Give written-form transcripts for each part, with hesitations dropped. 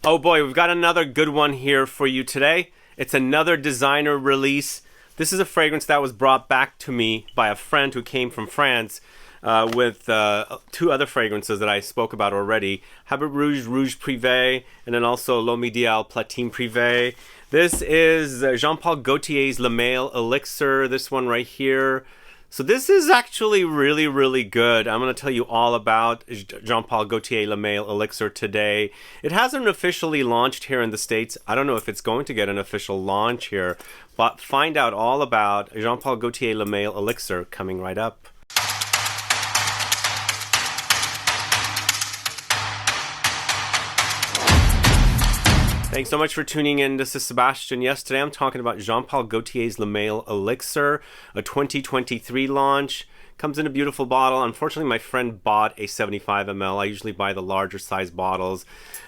Oh boy, we've got another good one here for you today. It's another designer release. This is a fragrance that was brought back to me by a friend who came from France with two other fragrances that I spoke about already. Habit Rouge, Rouge Privé, and then also L'Homme Ideal Platine Privé. This is Jean-Paul Gaultier's Le Male Elixir, this one right here. So this is actually really, really good. I'm going to tell you all about Jean-Paul Gaultier Le Male Elixir today. It hasn't officially launched here in the States. I don't know if it's going to get an official launch here, but find out all about Jean-Paul Gaultier Le Male Elixir coming right up. Thanks so much for tuning in. This is Sebastian. Yes, today I'm talking about Jean-Paul Gaultier's Le Male Elixir, a 2023 launch. Comes in a beautiful bottle. Unfortunately, my friend bought a 75 ml. I usually buy the larger size bottles.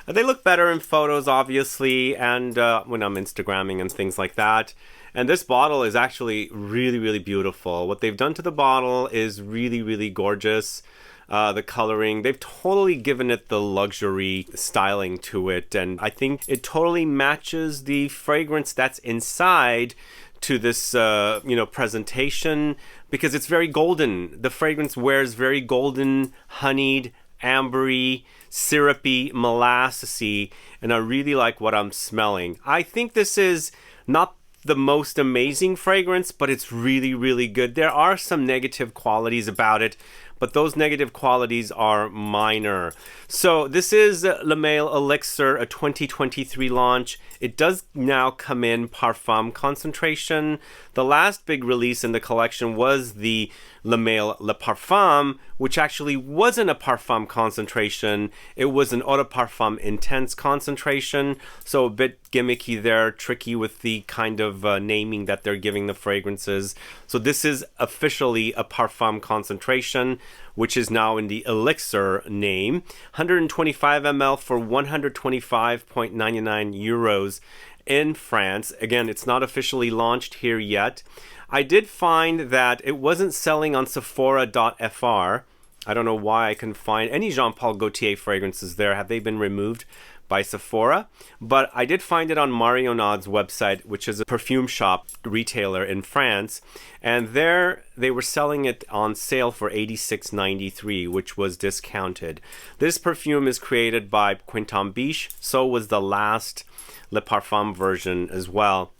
They look better in photos, obviously, and when I'm Instagramming and things like that. And this bottle is actually really, really beautiful. What they've done to the bottle is really, really gorgeous. The coloring, they've totally given it the luxury styling to it, and I think it totally matches the fragrance that's inside to this presentation, because it's very golden. The fragrance wears very golden, honeyed, ambery, syrupy, molassesy, and I really like what I'm smelling. I think this is not the most amazing fragrance, but it's really, really good. There are some negative qualities about it, but those negative qualities are minor. So this is Le Male Elixir, a 2023 launch. It does now come in Parfum concentration. The last big release in the collection was the Le Male Le Parfum, which actually wasn't a Parfum concentration. It was an Eau de Parfum intense concentration. So a bit gimmicky there, tricky with the kind of naming that they're giving the fragrances. So this is officially a Parfum concentration, which is now in the Elixir name. 125 ml for 125.99 euros in France. Again, it's not officially launched here yet. I did find that it wasn't selling on Sephora.fr. I don't know why I couldn't find any Jean-Paul Gaultier fragrances there. Have they been removed by Sephora? But I did find it on Marionnaud's website, which is a perfume shop retailer in France. And there they were selling it on sale for $86.93, which was discounted. This perfume is created by Quentin Bisch. So was the last Le Parfum version as well.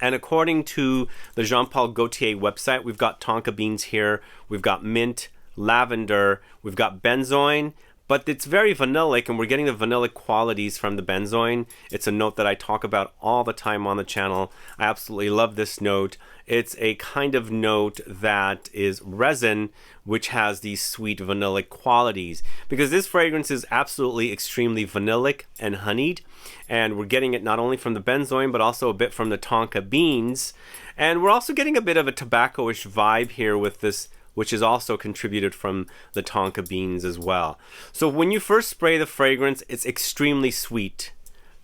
And according to the Jean-Paul Gaultier website, we've got tonka beans here, we've got mint, lavender, we've got benzoin, but it's very vanillic, and we're getting the vanillic qualities from the benzoin. It's a note that I talk about all the time on the channel. I absolutely love this note. It's a kind of note that is resin, which has these sweet vanillic qualities, because this fragrance is absolutely extremely vanillic and honeyed, and we're getting it not only from the benzoin, but also a bit from the tonka beans. And we're also getting a bit of a tobaccoish vibe here with this, which is also contributed from the tonka beans as well. So when you first spray the fragrance, it's extremely sweet.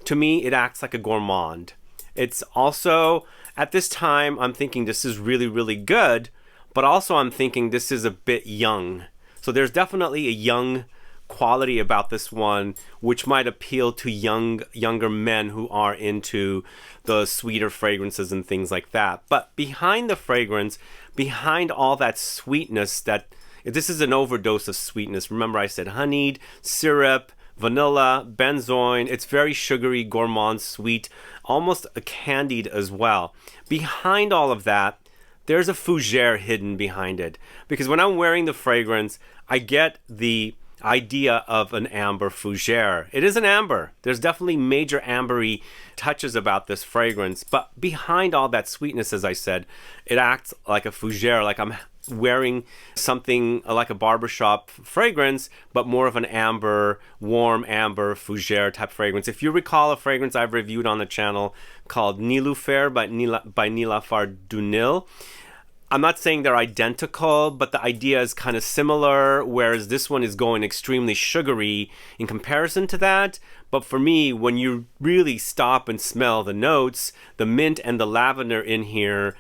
To me, it acts like a gourmand. It's also, at this time, I'm thinking this is really, really good, but also I'm thinking this is a bit young. So there's definitely a young quality about this one, which might appeal to younger men who are into the sweeter fragrances and things like that. But behind the fragrance, behind all that sweetness, that this is an overdose of sweetness. Remember, I said honeyed, syrup, vanilla, benzoin. It's very sugary, gourmand, sweet, almost a candied as well. Behind all of that, there's a fougere hidden behind it, because when I'm wearing the fragrance, I get the idea of an amber fougere. It is an amber. There's definitely major ambery touches about this fragrance, but behind all that sweetness, as I said, it acts like a fougere, like I'm wearing something like a barbershop fragrance, but more of an amber, warm amber fougere type fragrance. If you recall a fragrance I've reviewed on the channel called Niloufer by Nilafar Dunil, I'm not saying they're identical, but the idea is kind of similar, whereas this one is going extremely sugary in comparison to that. But for me, when you really stop and smell the notes, the mint and the lavender in here,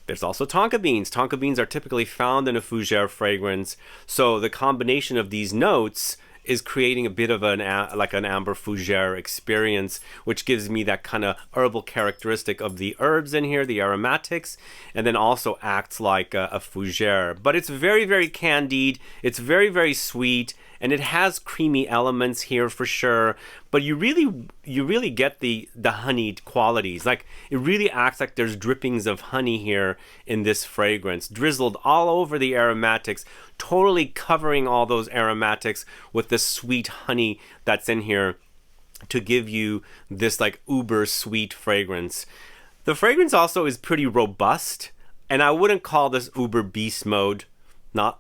there's also tonka beans. Tonka beans are typically found in a fougere fragrance, so the combination of these notes is creating a bit of like an amber fougere experience, which gives me that kind of herbal characteristic of the herbs in here, the aromatics, and then also acts like a fougere. But it's very, very candied. It's very, very sweet, and it has creamy elements here for sure. But you really get the honeyed qualities. Like, it really acts like there's drippings of honey here in this fragrance, drizzled all over the aromatics, totally covering all those aromatics with the sweet honey that's in here to give you this like uber sweet fragrance. The fragrance also is pretty robust, and I wouldn't call this uber beast mode.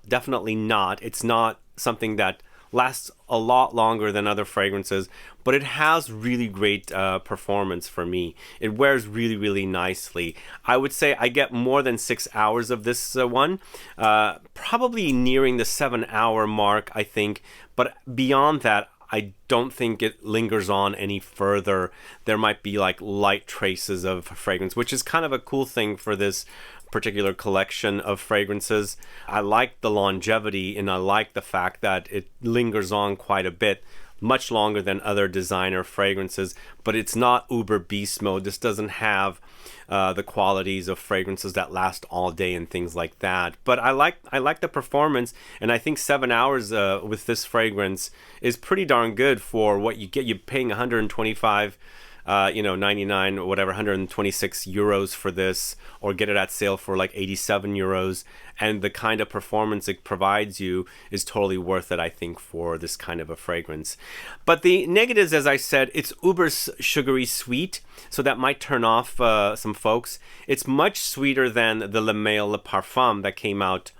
Definitely not. It's not something that lasts a lot longer than other fragrances, but it has really great performance for me. It wears really, really nicely. I would say I get more than 6 hours of this one, probably nearing the 7-hour mark, I think. But beyond that, I don't think it lingers on any further. There might be like light traces of fragrance, which is kind of a cool thing for this particular collection of fragrances. I like the longevity, and I like the fact that it lingers on quite a bit, much longer than other designer fragrances, but it's not uber beast mode. This doesn't have the qualities of fragrances that last all day and things like that. But I like the performance, and I think 7 hours with this fragrance is pretty darn good for what you get. You're paying 125 99 or whatever, 126 euros for this, or get it at sale for like 87 euros. And the kind of performance it provides you is totally worth it, I think, for this kind of a fragrance. But the negatives, as I said, it's uber sugary sweet, so that might turn off some folks. It's much sweeter than the Le Male Le Parfum that came out,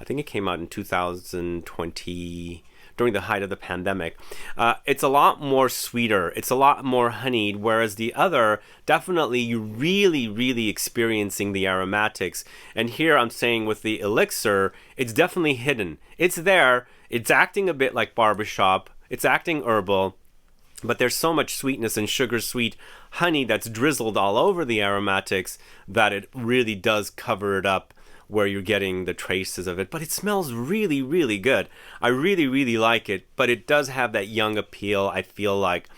I think it came out in 2020, during the height of the pandemic. It's a lot more sweeter. It's a lot more honeyed, whereas the other, definitely you're really, really experiencing the aromatics. And here I'm saying with the Elixir, it's definitely hidden. It's there. It's acting a bit like Barbershop. It's acting herbal. But there's so much sweetness and sugar sweet honey that's drizzled all over the aromatics that it really does cover it up, where you're getting the traces of it. But it smells really, really good. I really, really like it, but it does have that young appeal, I feel like.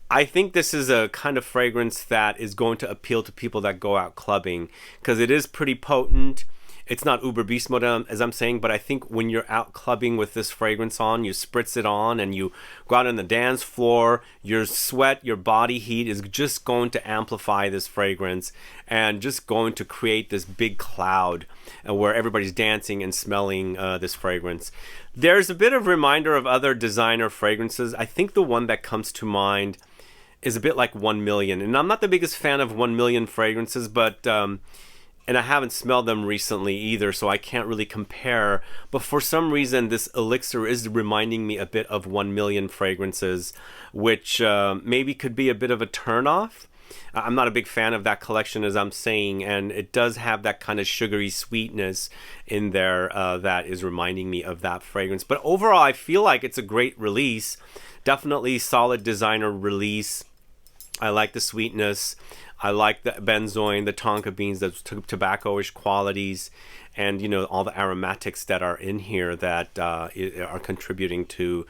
I think this is a kind of fragrance that is going to appeal to people that go out clubbing, because it is pretty potent. It's not uber beast mode, as I'm saying, but I think when you're out clubbing with this fragrance on, you spritz it on and you go out on the dance floor, your sweat, your body heat is just going to amplify this fragrance and just going to create this big cloud where everybody's dancing and smelling this fragrance. There's a bit of reminder of other designer fragrances. I think the one that comes to mind is a bit like 1 Million. And I'm not the biggest fan of 1 Million fragrances, but and I haven't smelled them recently either, so I can't really compare. But for some reason, this Elixir is reminding me a bit of 1 Million fragrances, which maybe could be a bit of a turnoff. I'm not a big fan of that collection, as I'm saying, and it does have that kind of sugary sweetness in there that is reminding me of that fragrance. But overall, I feel like it's a great release. Definitely solid designer release. I like the sweetness. I like the benzoin, the tonka beans, the tobaccoish qualities, and all the aromatics that are in here that are contributing to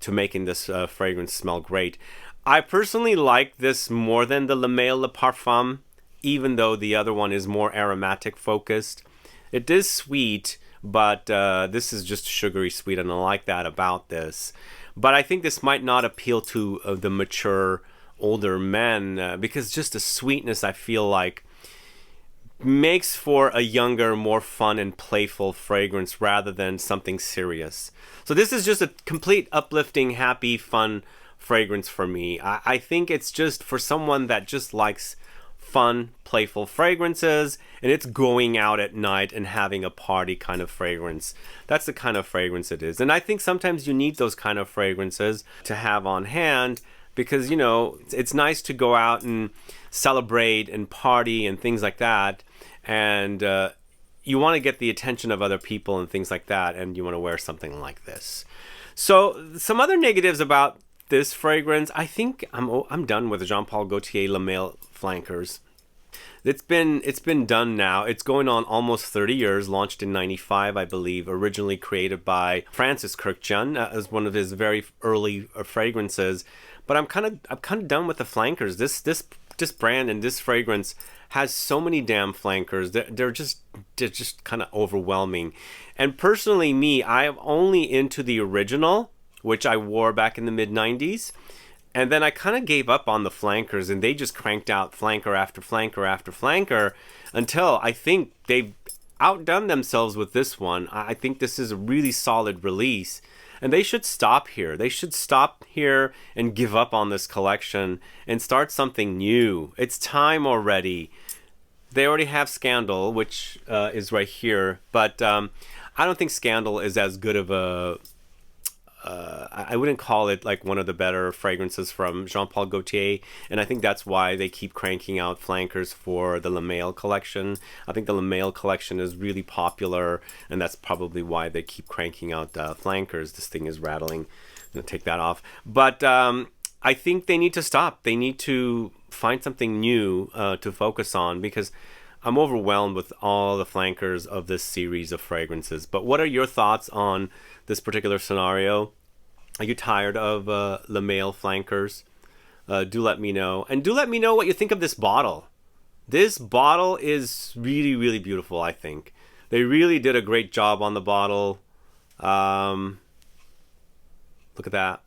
making this fragrance smell great. I personally like this more than the Le Male Le Parfum, even though the other one is more aromatic focused. It is sweet, but this is just sugary sweet, and I like that about this. But I think this might not appeal to the mature older men, because just the sweetness, I feel like, makes for a younger, more fun and playful fragrance rather than something serious. So this is just a complete uplifting, happy, fun fragrance for me. I think it's just for someone that just likes fun, playful fragrances, and it's going out at night and having a party kind of fragrance. That's the kind of fragrance it is. And I think sometimes you need those kind of fragrances to have on hand, because it's nice to go out and celebrate and party and things like that, and you want to get the attention of other people and things like that, and you want to wear something like this. So some other negatives about this fragrance, I think I'm done with the Jean Paul Gaultier Le Male flankers. It's been done now. It's going on almost 30 years. Launched in '95, I believe. Originally created by Francis Kurkdjian as one of his very early fragrances. But I'm kind of done with the flankers. This brand and this fragrance has so many damn flankers. They're just kind of overwhelming. And personally, me, I am only into the original, which I wore back in the mid '90s. And then I kind of gave up on the flankers, and they just cranked out flanker after flanker after flanker until I think they've outdone themselves with this one. I think this is a really solid release, and they should stop here. They should stop here and give up on this collection and start something new. It's time already. They already have Scandal, which is right here, but I don't think Scandal is as good of a... I wouldn't call it like one of the better fragrances from Jean-Paul Gaultier, and I think that's why they keep cranking out flankers for the Le Male collection. I think the Le Male collection is really popular, and that's probably why they keep cranking out flankers. This thing is rattling. I'm going to take that off. But I think they need to stop. They need to find something new to focus on, because I'm overwhelmed with all the flankers of this series of fragrances. But what are your thoughts on this particular scenario? Are you tired of Le Male flankers? Do let me know. And do let me know what you think of this bottle. This bottle is really, really beautiful, I think. They really did a great job on the bottle. Look at that.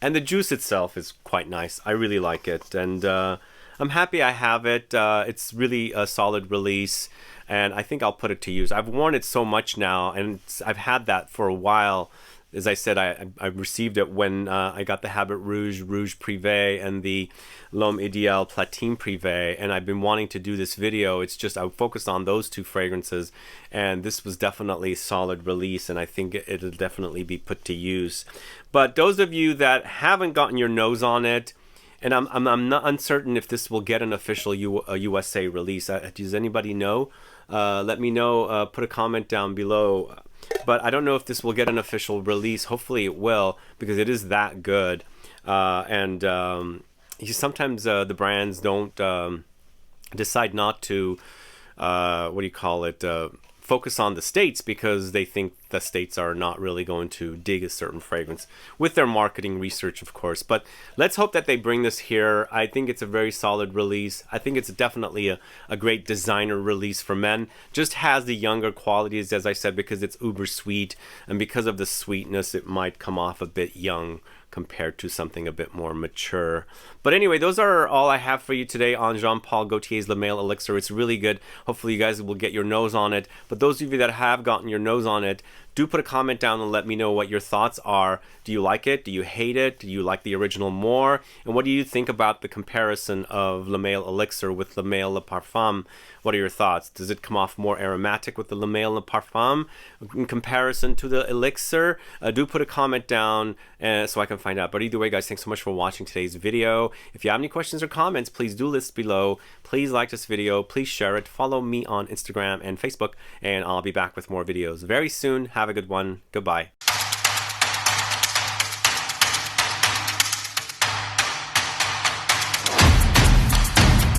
And the juice itself is quite nice. I really like it. And I'm happy I have it. It's really a solid release, and I think I'll put it to use. I've worn it so much now, and I've had that for a while. As I said, I received it when I got the Habit Rouge Privé and the L'Homme Idéal Platine Privé, and I've been wanting to do this video. It's just I focused on those two fragrances, and this was definitely a solid release, and I think it'll definitely be put to use. But those of you that haven't gotten your nose on it, and I'm not uncertain if this will get an official USA release. Does anybody know? Let me know. Put a comment down below. But I don't know if this will get an official release. Hopefully it will, because it is that good. Sometimes the brands don't decide not to, focus on the States, because they think the States are not really going to dig a certain fragrance with their marketing research, of course. But let's hope that they bring this here. I think it's a very solid release. I think it's definitely a great designer release for men. Just has the younger qualities, as I said, because it's uber sweet, and because of the sweetness, it might come off a bit young compared to something a bit more mature. But anyway, those are all I have for you today on Jean-Paul Gaultier's Le Male Elixir. It's really good. Hopefully you guys will get your nose on it. But those of you that have gotten your nose on it, do put a comment down and let me know what your thoughts are. Do you like it? Do you hate it? Do you like the original more? And what do you think about the comparison of Le Male Elixir with Le Male Le Parfum? What are your thoughts? Does it come off more aromatic with the Le Male Le Parfum in comparison to the Elixir? Do put a comment down so I can find out. But either way, guys, thanks so much for watching today's video. If you have any questions or comments, please do list below. Please like this video. Please share it. Follow me on Instagram and Facebook, and I'll be back with more videos very soon. Have a good one. Goodbye.